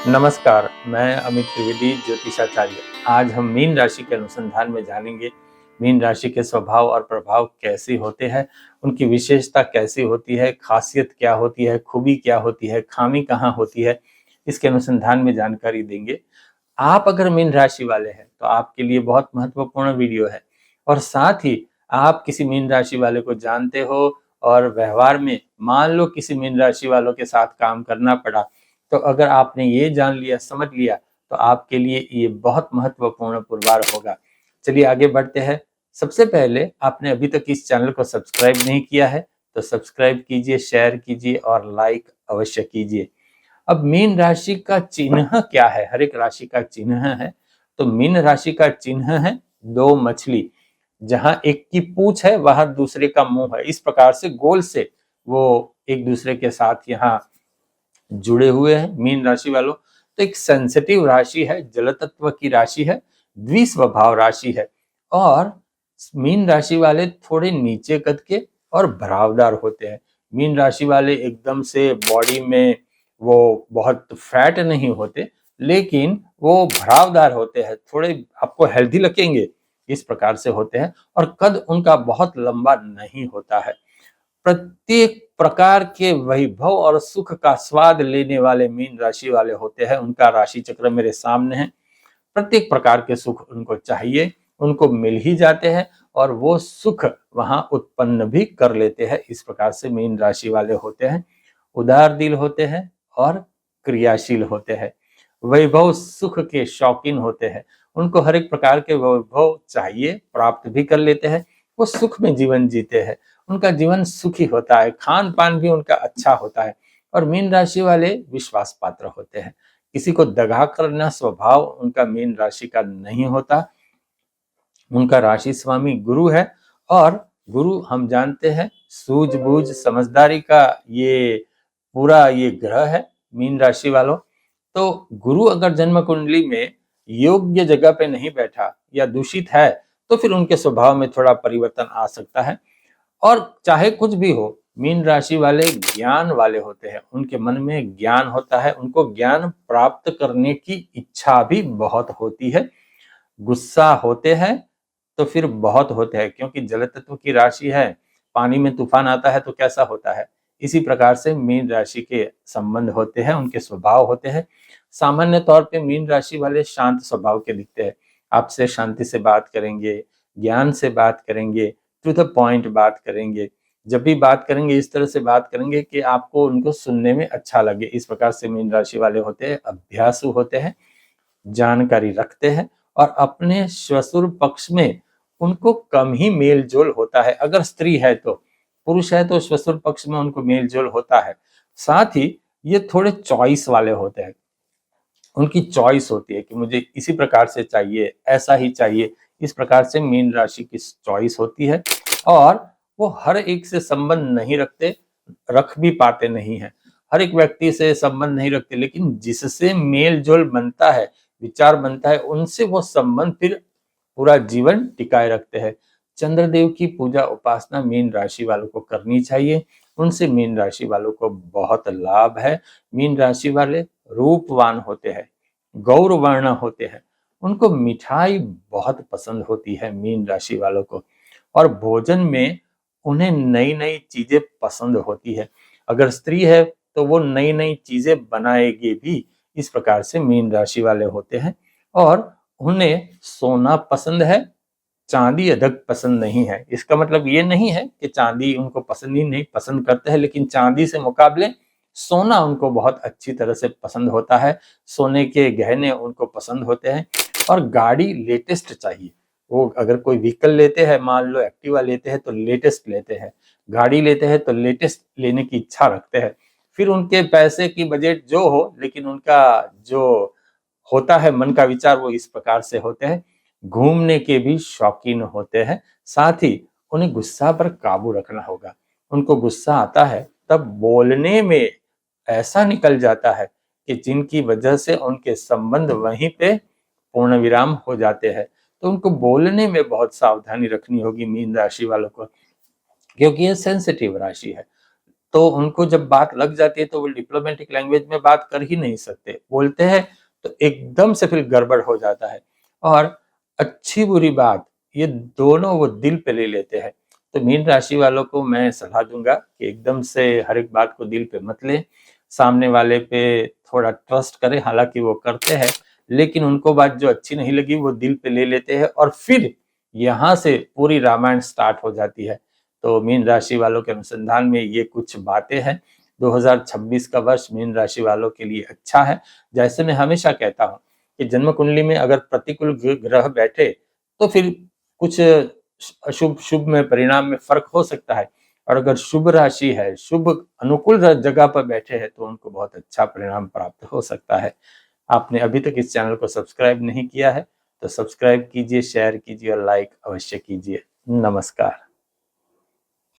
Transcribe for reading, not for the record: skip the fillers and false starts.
नमस्कार, मैं अमित त्रिवेदी ज्योतिषाचार्य। आज हम मीन राशि के अनुसंधान में जानेंगे मीन राशि के स्वभाव और प्रभाव कैसे होते हैं, उनकी विशेषता कैसी होती है, खासियत क्या होती है, खूबी क्या होती है, खामी कहाँ होती है, इसके अनुसंधान में जानकारी देंगे। आप अगर मीन राशि वाले हैं तो आपके लिए बहुत महत्वपूर्ण वीडियो है। और साथ ही आप किसी मीन राशि वाले को जानते हो और व्यवहार में मान लो किसी मीन राशि वालों के साथ काम करना पड़ा, तो अगर आपने ये जान लिया, समझ लिया, तो आपके लिए ये बहुत महत्वपूर्ण पुरवार होगा। चलिए आगे बढ़ते हैं। सबसे पहले आपने अभी तक इस चैनल को सब्सक्राइब नहीं किया है तो सब्सक्राइब कीजिए, शेयर कीजिए और लाइक अवश्य कीजिए। अब मीन राशि का चिन्ह क्या है? हर एक राशि का चिन्ह है। तो मीन राशि का चिन्ह है दो मछली। जहां एक की पूंछ है वहां दूसरे का मुंह है। इस प्रकार से गोल से वो एक दूसरे के साथ यहाँ जुड़े हुए हैं मीन राशि वालों। तो एक सेंसिटिव राशि है, जल तत्व की राशि है, द्विस्वभाव राशि है। और मीन राशि वाले थोड़े नीचे कद के और भरावदार होते हैं। मीन राशि वाले एकदम से बॉडी में वो बहुत फैट नहीं होते, लेकिन वो भरावदार होते हैं, थोड़े आपको हेल्दी लगेंगे, इस प्रकार से होते हैं। और कद उनका बहुत लंबा नहीं होता है। प्रत्येक प्रकार के वैभव और सुख का स्वाद लेने वाले मीन राशि वाले होते हैं। उनका राशि चक्र मेरे सामने है। प्रत्येक प्रकार के सुख उनको चाहिए, उनको मिल ही जाते हैं और वो सुख वहां उत्पन्न भी कर लेते हैं। इस प्रकार से मीन राशि वाले होते हैं। उदार दिल होते हैं और क्रियाशील होते हैं। वैभव सुख के शौकीन होते हैं। उनको हर एक प्रकार के वैभव चाहिए, प्राप्त भी कर लेते हैं। वो सुख में जीवन जीते हैं। उनका जीवन सुखी होता है, खान पान भी उनका अच्छा होता है। और मीन राशि वाले विश्वास पात्र होते हैं। किसी को दगा करना स्वभाव उनका मीन राशि का नहीं होता। उनका राशि स्वामी गुरु है। और गुरु हम जानते हैं सूझबूझ समझदारी का ये पूरा ये ग्रह है मीन राशि वालों। तो गुरु अगर जन्म कुंडली में योग्य जगह पे नहीं बैठा या दूषित है तो फिर उनके स्वभाव में थोड़ा परिवर्तन आ सकता है। और चाहे कुछ भी हो, मीन राशि वाले ज्ञान वाले होते हैं। उनके मन में ज्ञान होता है, उनको ज्ञान प्राप्त करने की इच्छा भी बहुत होती है। गुस्सा होते हैं तो फिर बहुत होते हैं, क्योंकि जल तत्व की राशि है। पानी में तूफान आता है तो कैसा होता है, इसी प्रकार से मीन राशि के संबंध होते हैं, उनके स्वभाव होते हैं। सामान्य तौर पे मीन राशि वाले शांत स्वभाव के दिखते हैं। आपसे शांति से बात करेंगे, ज्ञान से बात करेंगे, टू द पॉइंट बात करेंगे। जब भी बात करेंगे इस तरह से बात करेंगे कि आपको उनको सुनने में अच्छा लगे। इस प्रकार से मीन राशि वाले होते हैं। अभ्यासु होते हैं, जानकारी रखते हैं और अपने श्वशुर पक्ष में उनको कम ही मेल जोल होता है। अगर स्त्री है तो, पुरुष है तो श्वशुर पक्ष में उनको मेल जोल होता है। साथ ही ये थोड़े चॉइस वाले होते हैं। उनकी चॉइस होती है कि मुझे इसी प्रकार से चाहिए, ऐसा ही चाहिए। इस प्रकार से मीन राशि की चॉइस होती है। और वो हर एक से संबंध नहीं रखते, रख भी पाते नहीं है। हर एक व्यक्ति से संबंध नहीं रखते, लेकिन जिससे मेल जोल बनता है, विचार बनता है, उनसे वो संबंध फिर पूरा जीवन टिकाए रखते हैं। चंद्रदेव की पूजा उपासना मीन राशि वालों को करनी चाहिए। उनसे मीन राशि वालों को बहुत लाभ है। मीन राशि वाले रूपवान होते हैं, गौरवर्ण होते हैं। उनको मिठाई बहुत पसंद होती है मीन राशि वालों को। और भोजन में उन्हें नई नई चीजें पसंद होती है। अगर स्त्री है तो वो नई नई चीजें बनाएगी भी। इस प्रकार से मीन राशि वाले होते हैं। और उन्हें सोना पसंद है, चांदी अधिक पसंद नहीं है। इसका मतलब ये नहीं है कि चांदी उनको पसंद ही नहीं, पसंद करते हैं, लेकिन चांदी से मुकाबले सोना उनको बहुत अच्छी तरह से पसंद होता है। सोने के गहने उनको पसंद होते हैं। और गाड़ी लेटेस्ट चाहिए। वो अगर कोई व्हीकल लेते हैं, मान लो एक्टिवा लेते हैं तो लेटेस्ट लेते हैं, गाड़ी लेते हैं तो लेटेस्ट लेने की इच्छा रखते हैं। फिर उनके पैसे की बजट जो हो, लेकिन उनका जो होता है मन का विचार वो इस प्रकार से होते हैं। घूमने के भी शौकीन होते हैं। साथ ही उन्हें गुस्सा पर काबू रखना होगा। उनको गुस्सा आता है तब बोलने में ऐसा निकल जाता है कि जिनकी वजह से उनके संबंध वहीं पे पूर्ण विराम हो जाते हैं। तो उनको बोलने में बहुत सावधानी रखनी होगी मीन राशि वालों को, क्योंकि ये सेंसिटिव राशि है। तो उनको जब बात लग जाती है तो वो डिप्लोमेटिक लैंग्वेज में बात कर ही नहीं सकते, बोलते हैं तो एकदम से फिर गड़बड़ हो जाता है। और अच्छी बुरी बात ये दोनों वो दिल पे ले लेते हैं। तो मीन राशि वालों को मैं सलाह दूंगा कि एकदम से हर एक बात को दिल पे मत ले, सामने वाले पे थोड़ा ट्रस्ट करें, हालांकि वो करते हैं, लेकिन उनको बात जो अच्छी नहीं लगी वो दिल पे ले लेते हैं और फिर यहाँ से पूरी रामायण स्टार्ट हो जाती है। तो मीन राशि वालों के अनुसंधान में ये कुछ बातें हैं। 2026 का वर्ष मीन राशि वालों के लिए अच्छा है। जैसे मैं हमेशा कहता हूँ कि जन्म कुंडली में अगर प्रतिकूल ग्रह बैठे तो फिर कुछ अशुभ शुभ में परिणाम में फर्क हो सकता है, और अगर शुभ राशि है, शुभ अनुकूल जगह पर बैठे हैं तो उनको बहुत अच्छा परिणाम प्राप्त हो सकता है। आपने अभी तक इस चैनल को सब्सक्राइब नहीं किया है तो सब्सक्राइब कीजिए, शेयर कीजिए और लाइक अवश्य कीजिए। नमस्कार।